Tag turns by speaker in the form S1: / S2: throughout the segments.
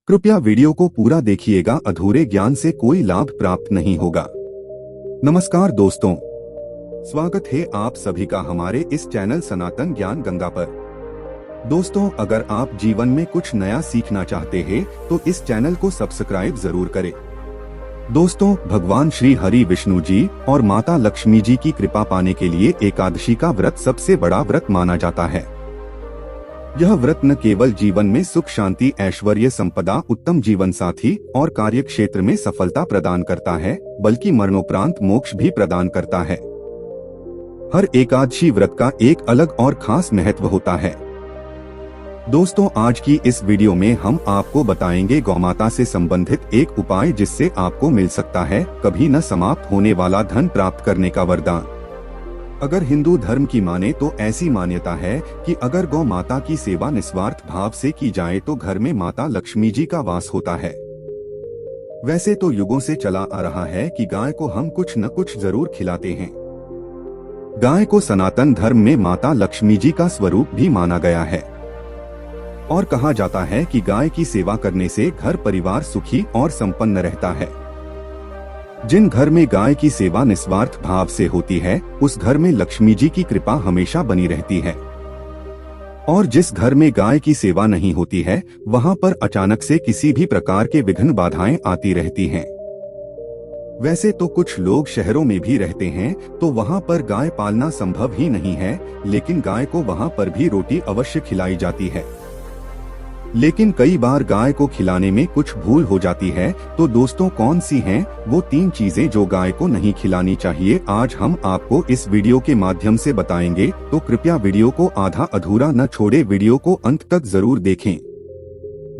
S1: कृपया वीडियो को पूरा देखिएगा, अधूरे ज्ञान से कोई लाभ प्राप्त नहीं होगा। नमस्कार दोस्तों, स्वागत है आप सभी का हमारे इस चैनल सनातन ज्ञान गंगा पर। दोस्तों, अगर आप जीवन में कुछ नया सीखना चाहते हैं तो इस चैनल को सब्सक्राइब जरूर करें। दोस्तों, भगवान श्री हरि विष्णु जी और माता लक्ष्मी जी की कृपा पाने के लिए एकादशी का व्रत सबसे बड़ा व्रत माना जाता है। यह व्रत न केवल जीवन में सुख शांति ऐश्वर्य संपदा उत्तम जीवन साथी और कार्य क्षेत्र में सफलता प्रदान करता है, बल्कि मरणोपरांत मोक्ष भी प्रदान करता है। हर एकादशी व्रत का एक अलग और खास महत्व होता है। दोस्तों, आज की इस वीडियो में हम आपको बताएंगे गौमाता से संबंधित एक उपाय जिससे आपको मिल सकता है कभी न समाप्त होने वाला धन प्राप्त करने का वरदान। अगर हिंदू धर्म की माने तो ऐसी मान्यता है कि अगर गौ माता की सेवा निस्वार्थ भाव से की जाए तो घर में माता लक्ष्मी जी का वास होता है। वैसे तो युगों से चला आ रहा है कि गाय को हम कुछ न कुछ जरूर खिलाते हैं। गाय को सनातन धर्म में माता लक्ष्मी जी का स्वरूप भी माना गया है और कहा जाता है कि गाय की सेवा करने से घर परिवार सुखी और संपन्न रहता है। जिन घर में गाय की सेवा निस्वार्थ भाव से होती है उस घर में लक्ष्मी जी की कृपा हमेशा बनी रहती है, और जिस घर में गाय की सेवा नहीं होती है वहां पर अचानक से किसी भी प्रकार के विघ्न बाधाएं आती रहती हैं। वैसे तो कुछ लोग शहरों में भी रहते हैं तो वहां पर गाय पालना संभव ही नहीं है, लेकिन गाय को वहां पर भी रोटी अवश्य खिलाई जाती है। लेकिन कई बार गाय को खिलाने में कुछ भूल हो जाती है। तो दोस्तों, कौन सी हैं वो 3 चीजें जो गाय को नहीं खिलानी चाहिए, आज हम आपको इस वीडियो के माध्यम से बताएंगे। तो कृपया वीडियो को आधा अधूरा न छोड़े, वीडियो को अंत तक जरूर देखें।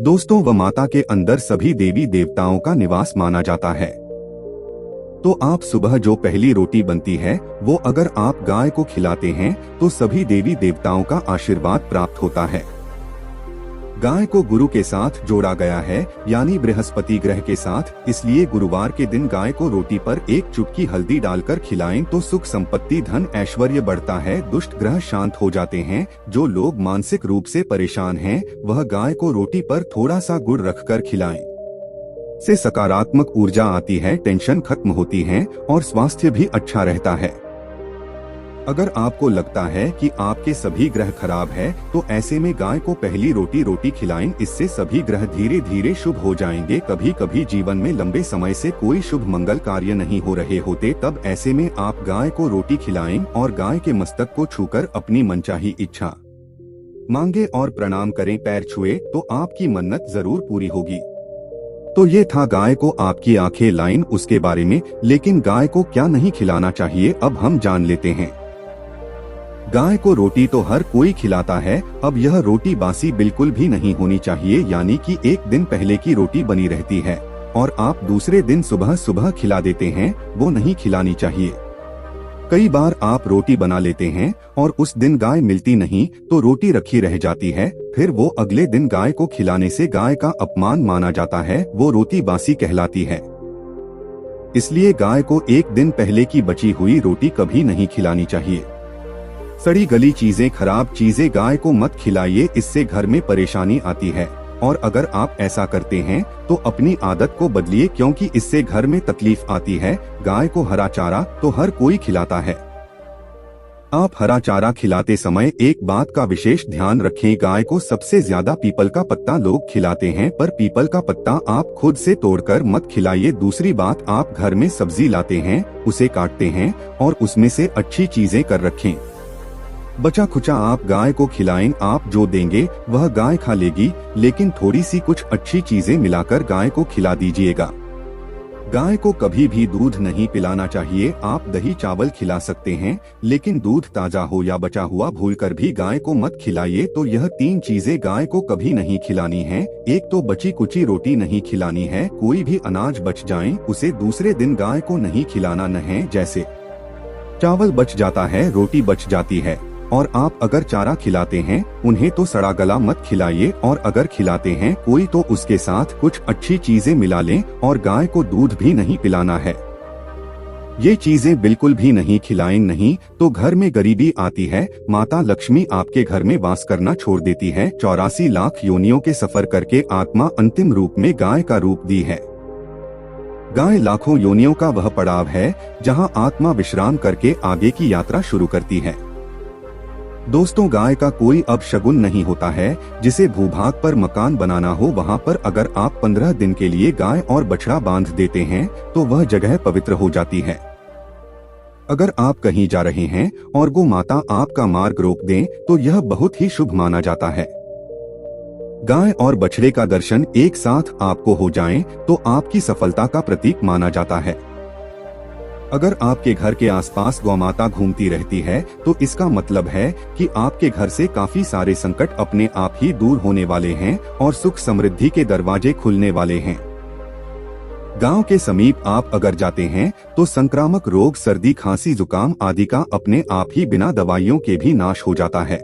S1: दोस्तों, व माता के अंदर सभी देवी देवताओं का निवास माना जाता है। तो आप सुबह जो पहली रोटी बनती है वो अगर आप गाय को खिलाते हैं तो सभी देवी देवताओं का आशीर्वाद प्राप्त होता है। गाय को गुरु के साथ जोड़ा गया है, यानी बृहस्पति ग्रह के साथ, इसलिए गुरुवार के दिन गाय को रोटी पर 1 चुटकी हल्दी डालकर खिलाएं तो सुख संपत्ति धन ऐश्वर्य बढ़ता है, दुष्ट ग्रह शांत हो जाते हैं। जो लोग मानसिक रूप से परेशान हैं वह गाय को रोटी पर थोड़ा सा गुड़ रखकर खिलाएं। से सकारात्मक ऊर्जा आती है, टेंशन खत्म होती है और स्वास्थ्य भी अच्छा रहता है। अगर आपको लगता है कि आपके सभी ग्रह खराब है तो ऐसे में गाय को पहली रोटी खिलाएं, इससे सभी ग्रह धीरे धीरे शुभ हो जाएंगे। कभी कभी जीवन में लंबे समय से कोई शुभ मंगल कार्य नहीं हो रहे होते, तब ऐसे में आप गाय को रोटी खिलाएं और गाय के मस्तक को छूकर अपनी मनचाही इच्छा मांगे और प्रणाम करें। पैर छुए तो आपकी मन्नत जरूर पूरी होगी। तो ये था गाय को आपकी आंखें लाइन उसके बारे में, लेकिन गाय को क्या नहीं खिलाना चाहिए अब हम जान लेते हैं। गाय को रोटी तो हर कोई खिलाता है, अब यह रोटी बासी बिल्कुल भी नहीं होनी चाहिए, यानी कि 1 दिन पहले की रोटी बनी रहती है और आप दूसरे दिन सुबह सुबह खिला देते हैं, वो नहीं खिलानी चाहिए। कई बार आप रोटी बना लेते हैं और उस दिन गाय मिलती नहीं तो रोटी रखी रह जाती है, फिर वो अगले दिन गाय को खिलाने से गाय का अपमान माना जाता है, वो रोटी बासी कहलाती है। इसलिए गाय को 1 दिन पहले की बची हुई रोटी कभी नहीं खिलानी चाहिए। सड़ी गली चीजें खराब चीजें गाय को मत खिलाइए, इससे घर में परेशानी आती है। और अगर आप ऐसा करते हैं तो अपनी आदत को बदलिए, क्योंकि इससे घर में तकलीफ आती है। गाय को हरा चारा तो हर कोई खिलाता है। आप हरा चारा खिलाते समय एक बात का विशेष ध्यान रखें, गाय को सबसे ज्यादा पीपल का पत्ता लोग खिलाते हैं, पर पीपल का पत्ता आप खुद से तोड़कर मत खिलाइए। दूसरी बात, आप घर में सब्जी लाते हैं, उसे काटते हैं और उसमें से अच्छी चीजें कर रखें। बचा खुचा आप गाय को खिलाएं, आप जो देंगे वह गाय खा लेगी, लेकिन थोड़ी सी कुछ अच्छी चीजें मिलाकर गाय को खिला दीजिएगा। गाय को कभी भी दूध नहीं पिलाना चाहिए। आप दही चावल खिला सकते हैं, लेकिन दूध ताजा हो या बचा हुआ भूलकर भी गाय को मत खिलाइए। तो यह 3 चीजें गाय को कभी नहीं खिलानी है। एक तो बची कुची रोटी नहीं खिलानी है, कोई भी अनाज बच जाए उसे दूसरे दिन गाय को नहीं खिलाना न है। जैसे चावल बच जाता है, रोटी बच जाती है, और आप अगर चारा खिलाते हैं उन्हें तो सड़ा गला मत खिलाइए, और अगर खिलाते हैं कोई तो उसके साथ कुछ अच्छी चीजें मिला लें, और गाय को दूध भी नहीं पिलाना है। ये चीजें बिल्कुल भी नहीं खिलाएं, नहीं तो घर में गरीबी आती है। माता लक्ष्मी आपके घर में वास करना छोड़ देती है। 84 लाख योनियों के सफर करके आत्मा अंतिम रूप में गाय का रूप दी है। गाय लाखों योनियों का वह पड़ाव है जहां आत्मा विश्राम करके आगे की यात्रा शुरू करती है। दोस्तों, गाय का कोई अपशगुन नहीं होता है। जिसे भूभाग पर मकान बनाना हो, वहां पर अगर आप 15 दिन के लिए गाय और बछड़ा बांध देते हैं तो वह जगह पवित्र हो जाती है। अगर आप कहीं जा रहे हैं और गौ माता आपका मार्ग रोक दें तो यह बहुत ही शुभ माना जाता है। गाय और बछड़े का दर्शन एक साथ आपको हो जाएं तो आपकी सफलता का प्रतीक माना जाता है। अगर आपके घर के आसपास गौमाता घूमती रहती है तो इसका मतलब है कि आपके घर से काफी सारे संकट अपने आप ही दूर होने वाले हैं और सुख समृद्धि के दरवाजे खुलने वाले हैं। गांव के समीप आप अगर जाते हैं तो संक्रामक रोग, सर्दी, खांसी, जुकाम आदि का अपने आप ही बिना दवाइयों के भी नाश हो जाता है।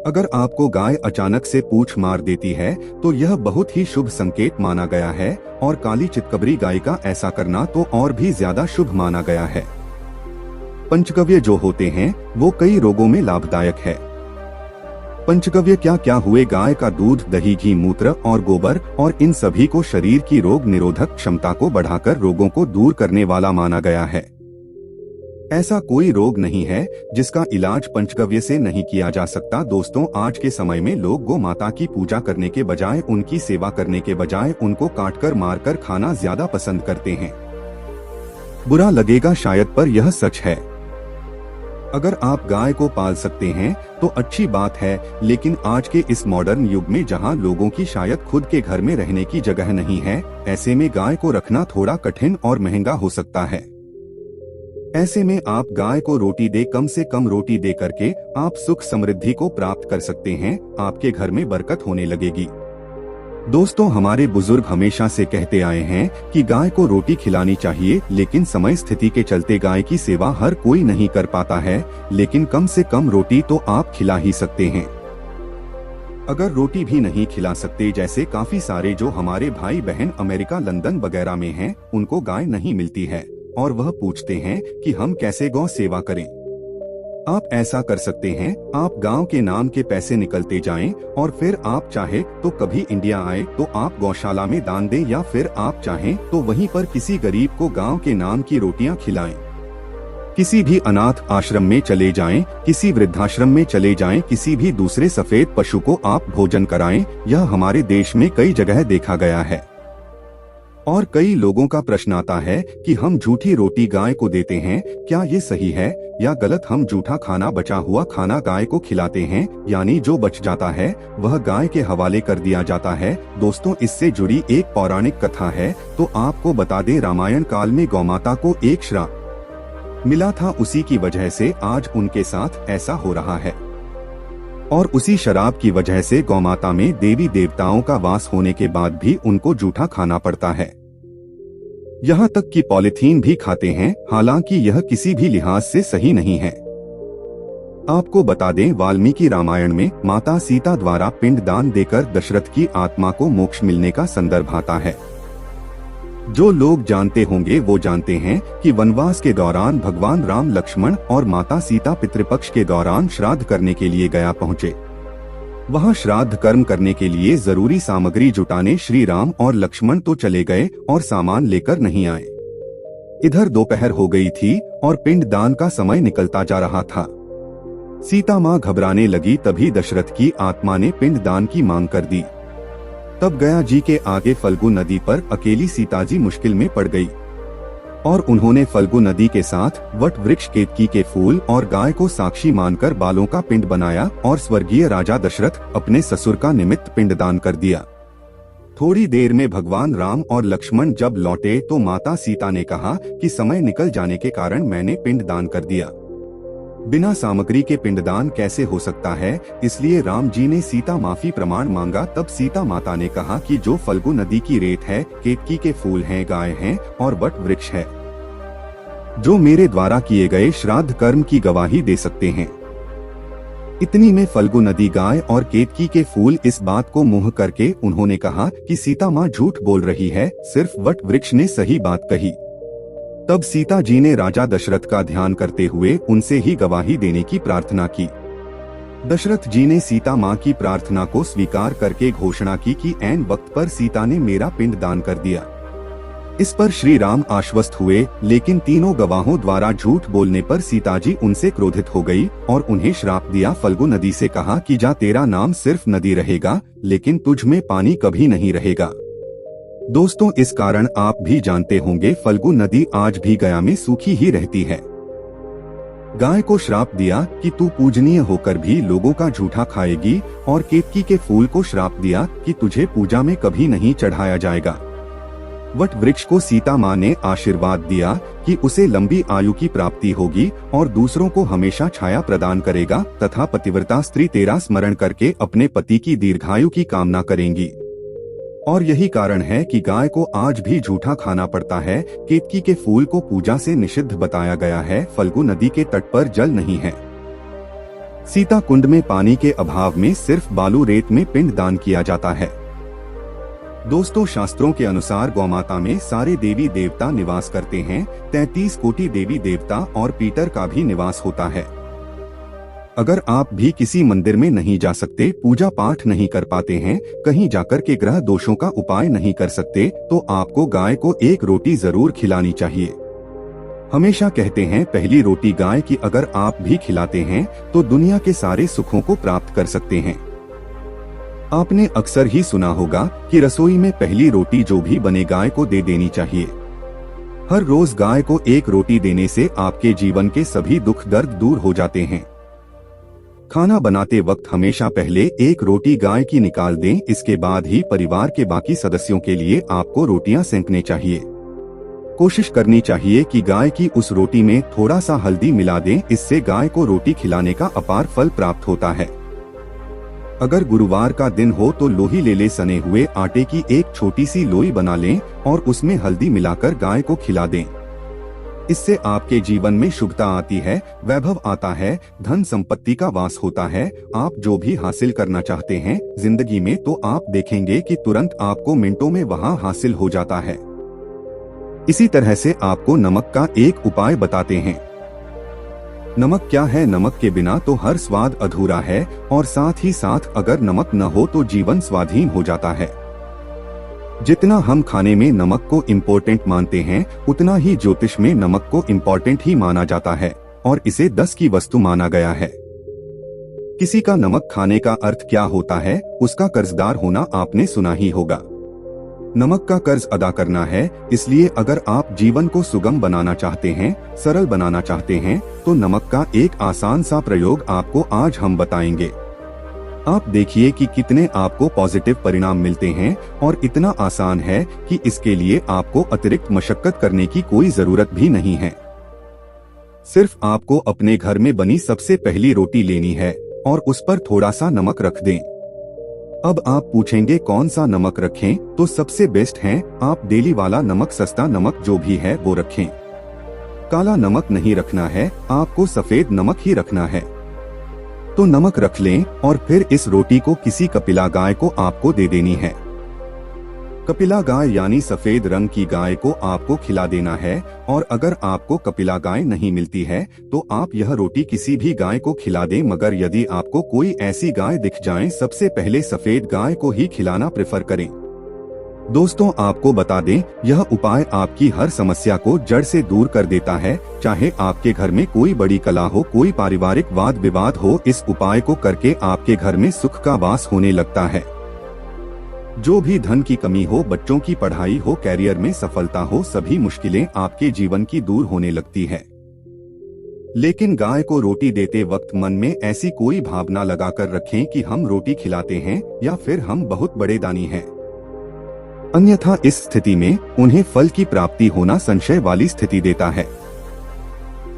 S1: अगर आपको गाय अचानक से पूंछ मार देती है तो यह बहुत ही शुभ संकेत माना गया है और काली चितकबरी गाय का ऐसा करना तो और भी ज्यादा शुभ माना गया है। पंचगव्य जो होते हैं वो कई रोगों में लाभदायक है। पंचगव्य क्या क्या हुए? गाय का दूध, दही, घी, मूत्र और गोबर, और इन सभी को शरीर की रोग निरोधक क्षमता को बढ़ाकर रोगों को दूर करने वाला माना गया है। ऐसा कोई रोग नहीं है जिसका इलाज पंचगव्य से नहीं किया जा सकता। दोस्तों, आज के समय में लोग गौ माता की पूजा करने के बजाय, उनकी सेवा करने के बजाय उनको काटकर मारकर खाना ज्यादा पसंद करते हैं। बुरा लगेगा शायद, पर यह सच है। अगर आप गाय को पाल सकते हैं तो अच्छी बात है, लेकिन आज के इस मॉडर्न युग में जहां लोगों की शायद खुद के घर में रहने की जगह नहीं है, ऐसे में गाय को रखना थोड़ा कठिन और महंगा हो सकता है। ऐसे में आप गाय को रोटी दे, कम से कम रोटी दे करके आप सुख समृद्धि को प्राप्त कर सकते हैं। आपके घर में बरकत होने लगेगी। दोस्तों, हमारे बुजुर्ग हमेशा से कहते आए हैं कि गाय को रोटी खिलानी चाहिए, लेकिन समय स्थिति के चलते गाय की सेवा हर कोई नहीं कर पाता है, लेकिन कम से कम रोटी तो आप खिला ही सकते हैं। अगर रोटी भी नहीं खिला सकते, जैसे काफी सारे जो हमारे भाई बहन अमेरिका, लंदन वगैरह में हैं, उनको गाय नहीं मिलती है और वह पूछते हैं कि हम कैसे गौ सेवा करें। आप ऐसा कर सकते हैं, आप गांव के नाम के पैसे निकलते जाएं और फिर आप चाहे तो कभी इंडिया आए तो आप गौशाला में दान दें, या फिर आप चाहें तो वहीं पर किसी गरीब को गांव के नाम की रोटियां खिलाएं। किसी भी अनाथ आश्रम में चले जाएं, किसी वृद्धाश्रम में चले जाएं, किसी भी दूसरे सफेद पशु को आप भोजन कराएं। यह हमारे देश में कई जगह देखा गया है। और कई लोगों का प्रश्न आता है कि हम झूठी रोटी गाय को देते हैं, क्या ये सही है या गलत? हम झूठा खाना, बचा हुआ खाना गाय को खिलाते हैं, यानी जो बच जाता है वह गाय के हवाले कर दिया जाता है। दोस्तों, इससे जुड़ी एक पौराणिक कथा है, तो आपको बता दें, रामायण काल में गौमाता को एक श्राप मिला था, उसी की वजह से आज उनके साथ ऐसा हो रहा है। और उसी शराब की वजह से गौमाता में देवी देवताओं का वास होने के बाद भी उनको जूठा खाना पड़ता है। यहाँ तक कि पॉलीथीन भी खाते हैं, हालांकि यह किसी भी लिहाज से सही नहीं है। आपको बता दें, वाल्मीकि रामायण में माता सीता द्वारा पिंडदान देकर दशरथ की आत्मा को मोक्ष मिलने का संदर्भ आता है। जो लोग जानते होंगे वो जानते हैं कि वनवास के दौरान भगवान राम, लक्ष्मण और माता सीता पितृपक्ष के दौरान श्राद्ध करने के लिए गया पहुँचे। वहां श्राद्ध कर्म करने के लिए जरूरी सामग्री जुटाने श्री राम और लक्ष्मण तो चले गए और सामान लेकर नहीं आए। इधर दोपहर हो गई थी और पिंडदान का समय निकलता जा रहा था। सीता माँ घबराने लगी, तभी दशरथ की आत्मा ने पिंडदान की मांग कर दी। तब गया जी के आगे फल्गु नदी पर अकेली सीता जी मुश्किल में पड़ गई और उन्होंने फल्गु नदी के साथ वट वृक्ष, केतकी के फूल और गाय को साक्षी मानकर बालों का पिंड बनाया और स्वर्गीय राजा दशरथ अपने ससुर का निमित्त पिंडदान कर दिया। थोड़ी देर में भगवान राम और लक्ष्मण जब लौटे तो माता सीता ने कहा कि समय निकल जाने के कारण मैंने पिंडदान कर दिया। बिना सामग्री के पिंडदान कैसे हो सकता है? इसलिए राम जी ने सीता माफी प्रमाण मांगा। तब सीता माता ने कहा कि जो फल्गु नदी की रेत है, केतकी के फूल हैं, गाय हैं और वट वृक्ष है, जो मेरे द्वारा किए गए श्राद्ध कर्म की गवाही दे सकते हैं। इतनी में फल्गु नदी, गाय और केतकी के फूल इस बात को मुंह करके उन्होंने कहा कि सीता माँ झूठ बोल रही है, सिर्फ वट वृक्ष ने सही बात कही। तब सीता जी ने राजा दशरथ का ध्यान करते हुए उनसे ही गवाही देने की प्रार्थना की। दशरथ जी ने सीता माँ की प्रार्थना को स्वीकार करके घोषणा की कि ऐन वक्त पर सीता ने मेरा पिंड दान कर दिया। इस पर श्री राम आश्वस्त हुए, लेकिन तीनों गवाहों द्वारा झूठ बोलने पर सीता जी उनसे क्रोधित हो गई और उन्हें श्राप दिया। फल्गु नदी से कहा कि जा, तेरा नाम सिर्फ नदी रहेगा, लेकिन तुझ में पानी कभी नहीं रहेगा। दोस्तों, इस कारण आप भी जानते होंगे, फल्गु नदी आज भी गया में सूखी ही रहती है। गाय को श्राप दिया कि तू पूजनीय होकर भी लोगों का झूठा खाएगी, और केतकी के फूल को श्राप दिया कि तुझे पूजा में कभी नहीं चढ़ाया जाएगा। वट वृक्ष को सीता माँ ने आशीर्वाद दिया कि उसे लंबी आयु की प्राप्ति होगी और दूसरों को हमेशा छाया प्रदान करेगा, तथा पतिव्रता स्त्री तेरा स्मरण करके अपने पति की दीर्घायु की कामना करेंगी। और यही कारण है कि गाय को आज भी झूठा खाना पड़ता है। केतकी के फूल को पूजा से निषिद्ध बताया गया है। फल्गु नदी के तट पर जल नहीं है। सीता कुंड में पानी के अभाव में सिर्फ बालू रेत में पिंड दान किया जाता है। दोस्तों, शास्त्रों के अनुसार गौमाता में सारे देवी देवता निवास करते हैं। 33 कोटि देवी देवता और पीटर का भी निवास होता है। अगर आप भी किसी मंदिर में नहीं जा सकते, पूजा पाठ नहीं कर पाते हैं, कहीं जाकर के ग्रह दोषों का उपाय नहीं कर सकते, तो आपको गाय को एक रोटी जरूर खिलानी चाहिए। हमेशा कहते हैं, पहली रोटी गाय की अगर आप भी खिलाते हैं तो दुनिया के सारे सुखों को प्राप्त कर सकते हैं। आपने अक्सर ही सुना होगा कि रसोई में पहली रोटी जो भी बने गाय को दे देनी चाहिए। हर रोज गाय को एक रोटी देने से आपके जीवन के सभी दुख दर्द दूर हो जाते हैं। खाना बनाते वक्त हमेशा पहले एक रोटी गाय की निकाल दें, इसके बाद ही परिवार के बाकी सदस्यों के लिए आपको रोटियां सेंकने चाहिए। कोशिश करनी चाहिए कि गाय की उस रोटी में थोड़ा सा हल्दी मिला दें, इससे गाय को रोटी खिलाने का अपार फल प्राप्त होता है। अगर गुरुवार का दिन हो तो लोही ले सने हुए आटे की एक छोटी सी लोई बना लें और उसमें हल्दी मिलाकर गाय को खिला दें। इससे आपके जीवन में शुभता आती है, वैभव आता है, धन संपत्ति का वास होता है। आप जो भी हासिल करना चाहते हैं जिंदगी में, तो आप देखेंगे कि तुरंत आपको मिनटों में वहां हासिल हो जाता है। इसी तरह से आपको नमक का एक उपाय बताते हैं। नमक क्या है? नमक के बिना तो हर स्वाद अधूरा है, और साथ ही साथ अगर नमक न हो तो जीवन स्वाधीन हो जाता है। जितना हम खाने में नमक को इम्पोर्टेंट मानते हैं, उतना ही ज्योतिष में नमक को इम्पोर्टेंट ही माना जाता है, और इसे 10 की वस्तु माना गया है। किसी का नमक खाने का अर्थ क्या होता है? उसका कर्जदार होना आपने सुना ही होगा। नमक का कर्ज अदा करना है, इसलिए अगर आप जीवन को सुगम बनाना चाहते हैं, सरल बनाना चाहते हैं, तो नमक का एक आसान सा प्रयोग आपको आज हम बताएंगे। आप देखिए कि कितने आपको पॉजिटिव परिणाम मिलते हैं, और इतना आसान है कि इसके लिए आपको अतिरिक्त मशक्कत करने की कोई जरूरत भी नहीं है। सिर्फ आपको अपने घर में बनी सबसे पहली रोटी लेनी है और उस पर थोड़ा सा नमक रख दें। अब आप पूछेंगे कौन सा नमक रखें? तो सबसे बेस्ट है आप डेली वाला नमक, सस्ता नमक जो भी है वो रखें। काला नमक नहीं रखना है, आपको सफेद नमक ही रखना है। तो नमक रख लें और फिर इस रोटी को किसी कपिला गाय को आपको दे देनी है। कपिला गाय यानी सफेद रंग की गाय को आपको खिला देना है, और अगर आपको कपिला गाय नहीं मिलती है तो आप यह रोटी किसी भी गाय को खिला दें, मगर यदि आपको कोई ऐसी गाय दिख जाए, सबसे पहले सफेद गाय को ही खिलाना प्रेफर करें। दोस्तों, आपको बता दें, यह उपाय आपकी हर समस्या को जड़ से दूर कर देता है। चाहे आपके घर में कोई बड़ी कला हो, कोई पारिवारिक वाद विवाद हो, इस उपाय को करके आपके घर में सुख का वास होने लगता है। जो भी धन की कमी हो, बच्चों की पढ़ाई हो, कैरियर में सफलता हो, सभी मुश्किलें आपके जीवन की दूर होने लगती है। लेकिन गाय को रोटी देते वक्त मन में ऐसी कोई भावना लगाकर रखें कि हम रोटी खिलाते हैं या फिर हम बहुत बड़े दानी हैं। अन्यथा इस स्थिति में उन्हें फल की प्राप्ति होना संशय वाली स्थिति देता है।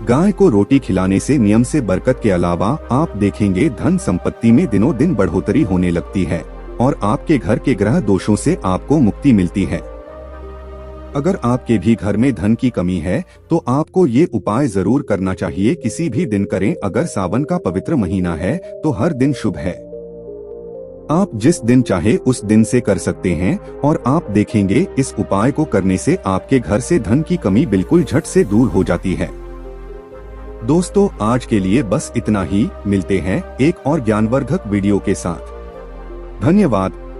S1: गाय को रोटी खिलाने से नियम से बरकत के अलावा आप देखेंगे धन संपत्ति में दिनों दिन बढ़ोतरी होने लगती है, और आपके घर के ग्रह दोषों से आपको मुक्ति मिलती है। अगर आपके भी घर में धन की कमी है तो आपको ये उपाय जरूर करना चाहिए। किसी भी दिन करें, अगर सावन का पवित्र महीना है तो हर दिन शुभ है। आप जिस दिन चाहे उस दिन से कर सकते हैं और आप देखेंगे इस उपाय को करने से आपके घर से धन की कमी बिल्कुल झट से दूर हो जाती है। दोस्तों, आज के लिए बस इतना ही। मिलते हैं एक और ज्ञानवर्धक वीडियो के साथ। धन्यवाद।